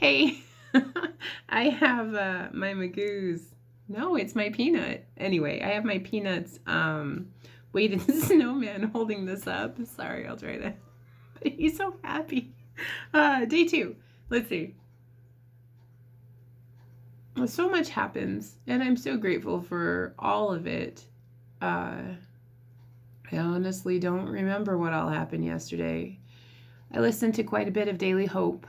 Hey, I have my Magoo's. No, it's my peanut. Anyway, I have my peanuts weighted snowman holding this up. Sorry, I'll try that. But he's so happy. Day two. Let's see. So much happens, and I'm so grateful for all of it. I honestly don't remember what all happened yesterday. I listened to quite a bit of Daily Hope.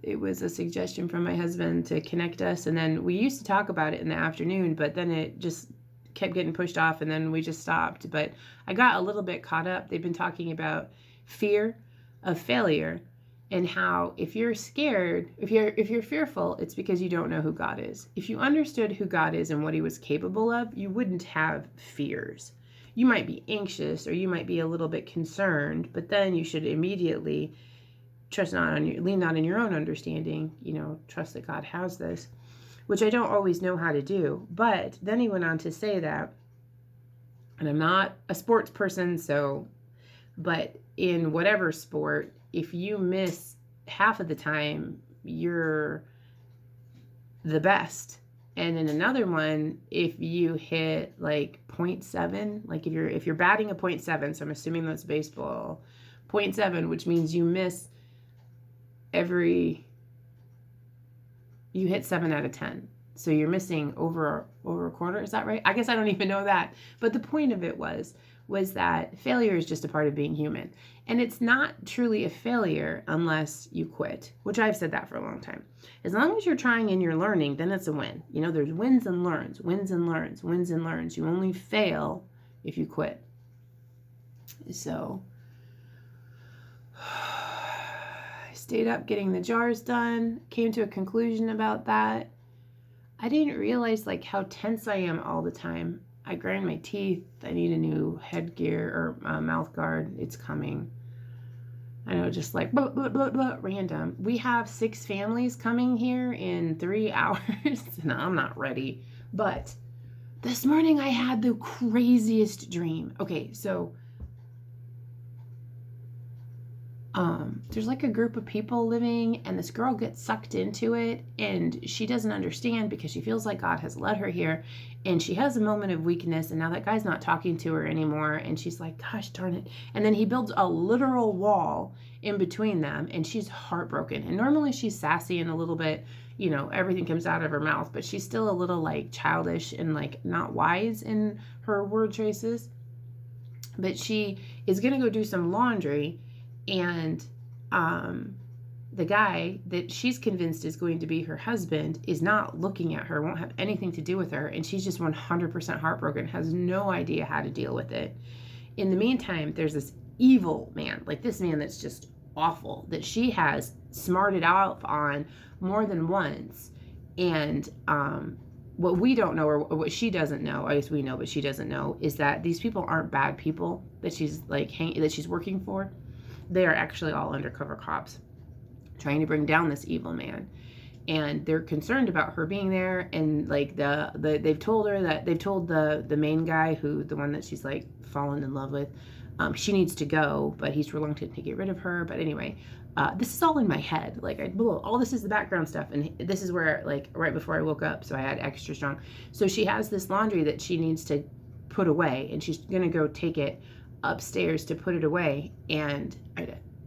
It was a suggestion from my husband to connect us, and then we used to talk about it in the afternoon, but then it just kept getting pushed off, and then we just stopped. But I got a little bit caught up. They've been talking about fear of failure, and how if you're scared, if you're fearful, it's because you don't know who God is. If you understood who God is and what he was capable of, you wouldn't have fears. You might be anxious, or you might be a little bit concerned, but then you should immediately lean not on your own understanding, trust that God has this, which I don't always know how to do. But then he went on to say that, and I'm not a sports person, but in whatever sport, if you miss half of the time, you're the best. And in another one, if you hit like 0.7, like if you're batting a 0.7, so I'm assuming that's baseball, 0.7, which means you miss you hit 7 out of 10. So you're missing over a quarter. Is that right? I guess I don't even know that. But the point of it was that failure is just a part of being human. And it's not truly a failure unless you quit, which I've said that for a long time. As long as you're trying and you're learning, then it's a win. There's wins and learns, wins and learns, wins and learns. You only fail if you quit. So I stayed up getting the jars done, came to a conclusion about that. I didn't realize how tense I am all the time. I grind my teeth. I need a new headgear or mouth guard. It's coming. I know, just blah, blah, blah, blah, random. We have 6 families coming here in 3 hours, and I'm not ready. But this morning I had the craziest dream. Okay, so there's a group of people living, and this girl gets sucked into it, and she doesn't understand because she feels like God has led her here, and she has a moment of weakness, and now that guy's not talking to her anymore, and she's like, gosh darn it. And then he builds a literal wall in between them, and she's heartbroken. And normally she's sassy and a little bit, everything comes out of her mouth, but she's still a little childish and not wise in her word choices. But she is going to go do some laundry, and the guy that she's convinced is going to be her husband is not looking at her, won't have anything to do with her, and she's just 100% heartbroken, has no idea how to deal with it. In the meantime, there's this evil man, this man that's just awful, that she has smarted out on more than once. And what we don't know, or what she doesn't know, I guess we know, but she doesn't know, is that these people aren't bad people that she's that she's working for. They are actually all undercover cops trying to bring down this evil man, and they're concerned about her being there. And they've told the main guy, the one that she's fallen in love with, she needs to go, but he's reluctant to get rid of her. But anyway, this is all in my head. All this is the background stuff, and this is where right before I woke up, so I had extra strong. So she has this laundry that she needs to put away, and she's gonna go take it upstairs to put it away. And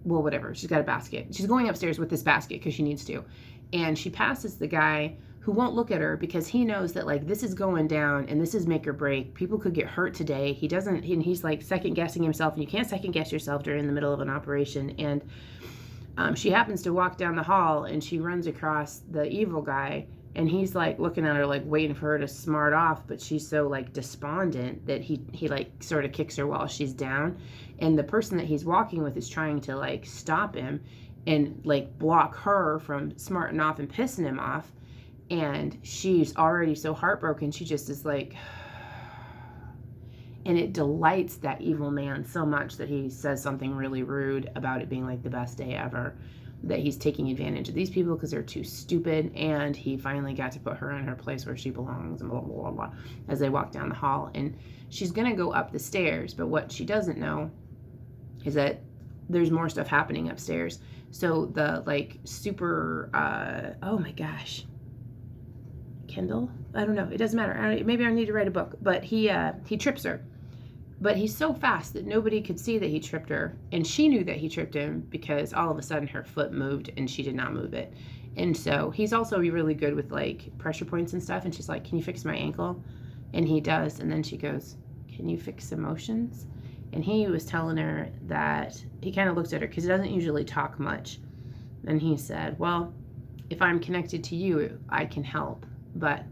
whatever, she's got a basket. She's going upstairs with this basket because she needs to, and she passes the guy who won't look at her because he knows that this is going down and this is make or break. People could get hurt today. He doesn't, and he's second guessing himself, and you can't second guess yourself during the middle of an operation. And she happens to walk down the hall, and she runs across the evil guy, and he's looking at her, waiting for her to smart off, but she's so despondent that he sort of kicks her while she's down. And the person that he's walking with is trying to stop him and block her from smarting off and pissing him off. And she's already so heartbroken, she just is and it delights that evil man so much that he says something really rude about it being the best day ever, that he's taking advantage of these people because they're too stupid, and he finally got to put her in her place where she belongs, and blah, blah, blah, blah, as they walk down the hall. And she's going to go up the stairs, but what she doesn't know is that there's more stuff happening upstairs. So the like super, oh my gosh, Kendall? I don't know. It doesn't matter. Maybe I need to write a book. But he trips her. But he's so fast that nobody could see that he tripped her. And she knew that he tripped him because all of a sudden her foot moved and she did not move it. And so he's also really good with like pressure points and stuff. And she's like, can you fix my ankle? And he does. And then she goes, can you fix emotions? And he was telling her that he kind of looked at her because he doesn't usually talk much. And he said, well, if I'm connected to you, I can help. But,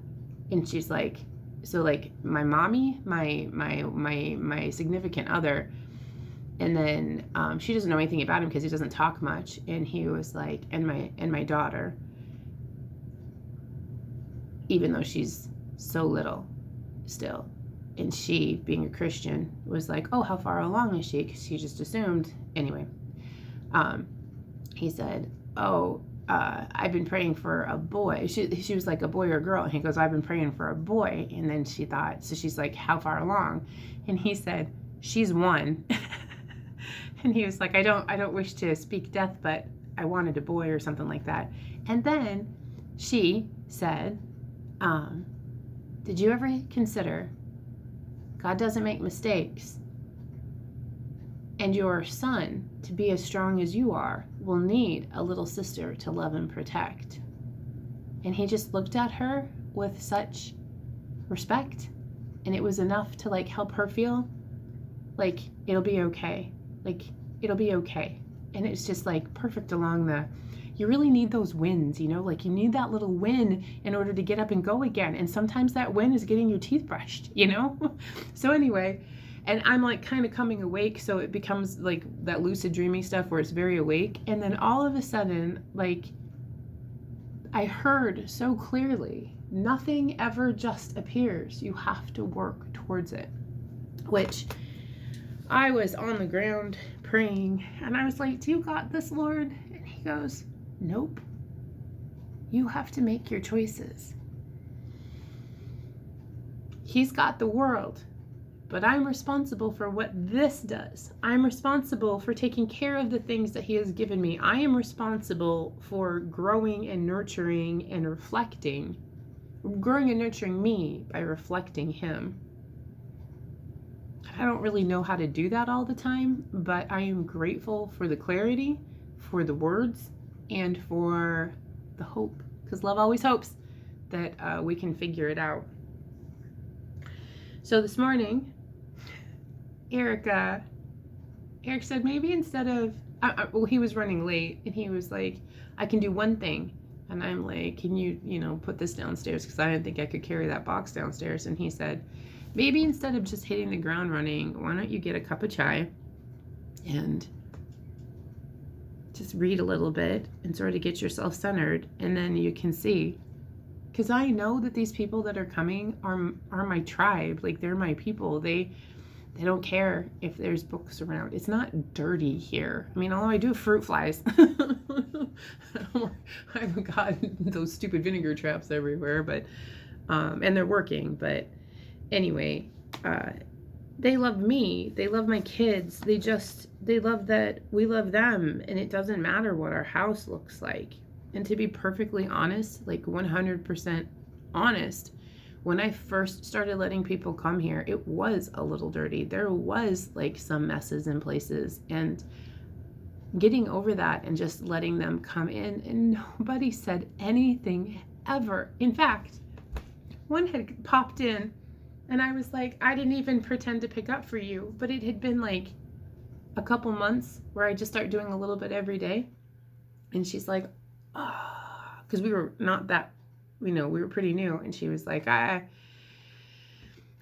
and she's like, so like my mommy, my significant other, and then she doesn't know anything about him because he doesn't talk much. And he was like, and my daughter, even though she's so little still. And she, being a Christian, was like, oh, how far along is she? Because she just assumed. Anyway, he said, oh, I've been praying for a boy. She was like, a boy or a girl? And he goes, I've been praying for a boy. And then she thought, so she's like, how far along? And he said, she's 1. And he was like, I don't wish to speak death, but I wanted a boy or something like that. And then she said, did you ever consider God doesn't make mistakes, and your son, to be as strong as you are, will need a little sister to love and protect? And he just looked at her with such respect, and it was enough to like help her feel like it'll be okay. Like it'll be okay. And it's just like perfect along the, you really need those wins, you know, like you need that little win in order to get up and go again. And sometimes that win is getting your teeth brushed, you know? So anyway, and I'm like kind of coming awake. So it becomes like that lucid dreaming stuff where it's very awake. And then all of a sudden, like I heard so clearly, nothing ever just appears. You have to work towards it, which I was on the ground praying and I was like, do you got this, Lord? And he goes, nope. You have to make your choices. He's got the world, but I'm responsible for what this does. I'm responsible for taking care of the things that he has given me. I am responsible for growing and nurturing and reflecting, growing and nurturing me by reflecting him. I don't really know how to do that all the time, but I am grateful for the clarity, for the words, and for the hope, because love always hopes that we can figure it out. So this morning, Eric said maybe instead of, well, he was running late, and he was like, I can do one thing. And I'm like, can you put this downstairs? Because I didn't think I could carry that box downstairs. And he said, maybe instead of just hitting the ground running, why don't you get a cup of chai and just read a little bit and sort of get yourself centered, and then you can see. Because I know that these people that are coming are my tribe. Like, they're my people. They don't care if there's books around. It's not dirty here. I mean, although I do have fruit flies. I've got those stupid vinegar traps everywhere, but and they're working. But anyway, they love me. They love my kids. They love that we love them, and it doesn't matter what our house looks like. And to be perfectly honest, like 100% honest, when I first started letting people come here, it was a little dirty. There was like some messes in places, and getting over that and just letting them come in, and nobody said anything ever. In fact, one had popped in and I was like, I didn't even pretend to pick up for you, but it had been like a couple months where I just start doing a little bit every day. And she's like, because we were not that, we were pretty new. And she was like,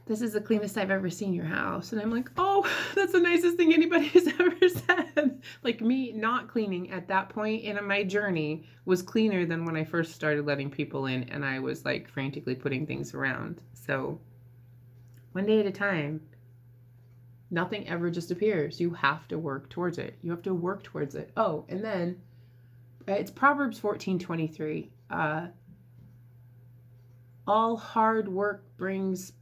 this is the cleanest I've ever seen your house. And I'm like, oh, that's the nicest thing anybody has ever said. Like, me not cleaning at that point in my journey was cleaner than when I first started letting people in and I was like frantically putting things around. So one day at a time, nothing ever just appears. You have to work towards it. You have to work towards it. Oh, and then it's Proverbs 14:23. All hard work brings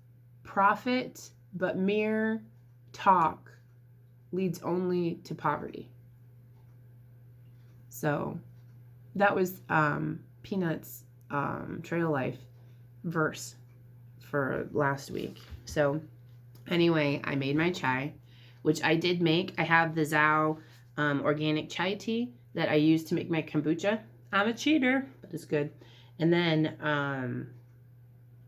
profit, but mere talk leads only to poverty. So that was Peanuts Trail Life verse for last week. So anyway, I made my chai, which I did make. I have the Zao organic chai tea that I use to make my kombucha. I'm a cheater, but it's good. And then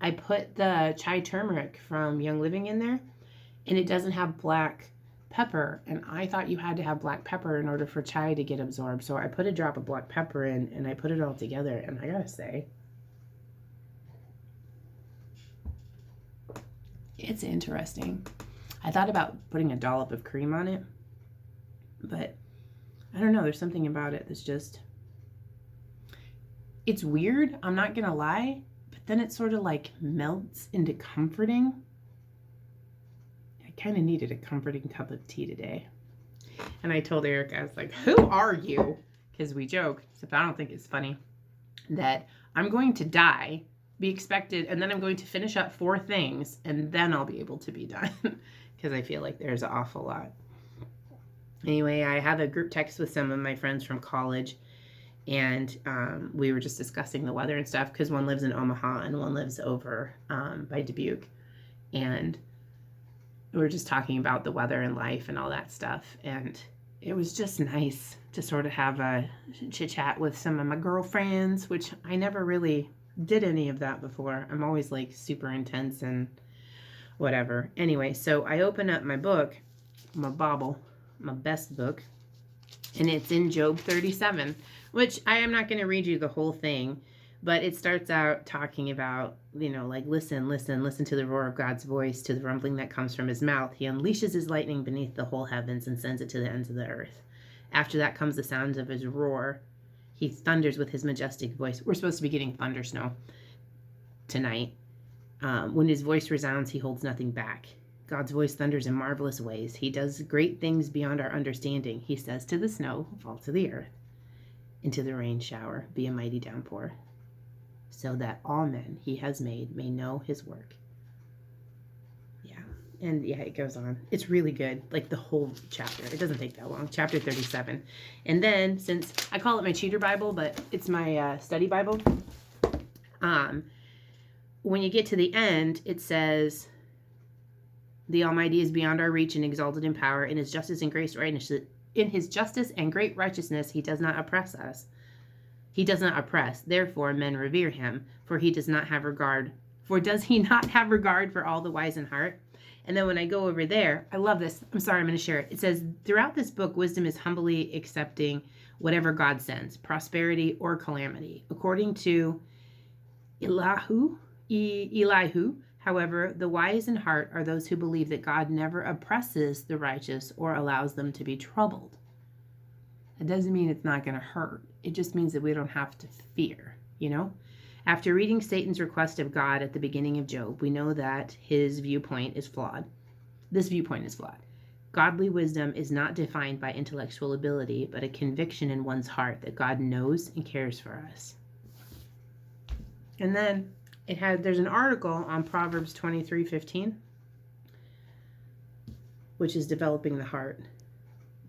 I put the chai turmeric from Young Living in there, and it doesn't have black pepper. And I thought you had to have black pepper in order for chai to get absorbed. So I put a drop of black pepper in, and I put it all together. And I gotta say, it's interesting. I thought about putting a dollop of cream on it, but I don't know. There's something about it that's just, it's weird. I'm not gonna lie, but then it sort of like melts into comforting. I kind of needed a comforting cup of tea today. And I told Eric, I was like, who are you? Because we joke, except I don't think it's funny, that I'm going to die, be expected, and then I'm going to finish up 4 things, and then I'll be able to be done. Because I feel like there's an awful lot. Anyway, I have a group text with some of my friends from college, and we were just discussing the weather and stuff, because one lives in Omaha and one lives over by Dubuque. And we were just talking about the weather and life and all that stuff. And it was just nice to sort of have a chit-chat with some of my girlfriends, which I never really did any of that before. I'm always like super intense and whatever. Anyway, so I open up my book, my Bible, my best book, and it's in Job 37, which I am not going to read you the whole thing, but it starts out talking about, you know, like, listen to the roar of God's voice, to the rumbling that comes from his mouth. He unleashes his lightning beneath the whole heavens and sends it to the ends of the earth. After that comes the sounds of his roar. He thunders with his majestic voice. We're supposed to be getting thunder snow tonight. When his voice resounds, he holds nothing back. God's voice thunders in marvelous ways. He does great things beyond our understanding. He says to the snow, fall to the earth, and to the rain shower, be a mighty downpour, so that all men he has made may know his work. Yeah, and yeah, it goes on. It's really good, like the whole chapter. It doesn't take that long, chapter 37. And then, since I call it my cheater Bible, but it's my study Bible, when you get to the end, it says, the Almighty is beyond our reach and exalted in power. In his justice and great righteousness, he does not oppress us. He does not oppress. Therefore, men revere him, for he does not have regard. For does he not have regard for all the wise in heart? And then when I go over there, I love this. I'm sorry, I'm going to share it. It says, throughout this book, wisdom is humbly accepting whatever God sends, prosperity or calamity, according to Elihu. However, the wise in heart are those who believe that God never oppresses the righteous or allows them to be troubled. That doesn't mean it's not going to hurt. It just means that we don't have to fear, you know? After reading Satan's request of God at the beginning of Job, we know that his viewpoint is flawed. This viewpoint is flawed. Godly wisdom is not defined by intellectual ability, but a conviction in one's heart that God knows and cares for us. And then there's an article on Proverbs 23:15, which is developing the heart.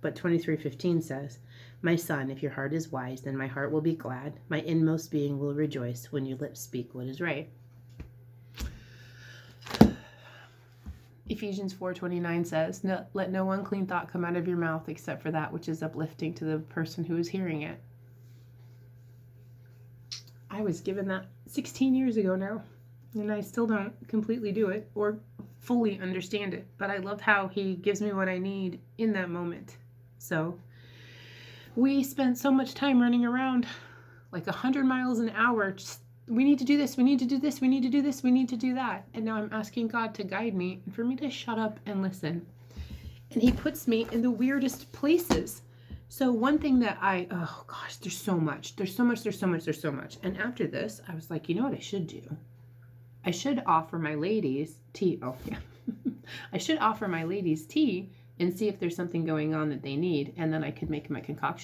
But 23:15 says, my son, if your heart is wise, then my heart will be glad. My inmost being will rejoice when your lips speak what is right. Ephesians 4:29 says, let no unclean thought come out of your mouth except for that which is uplifting to the person who is hearing it. I was given that 16 years ago now, and I still don't completely do it or fully understand it, but I love how he gives me what I need in that moment. So we spent so much time running around like 100 miles an hour. Just, we need to do this. We need to do this. We need to do this. We need to do that. And now I'm asking God to guide me and for me to shut up and listen. And he puts me in the weirdest places. So one thing that oh gosh, there's so much. And after this, I was like, you know what I should do? I should offer my ladies tea. Oh yeah. I should offer my ladies tea and see if there's something going on that they need. And then I could make my concoction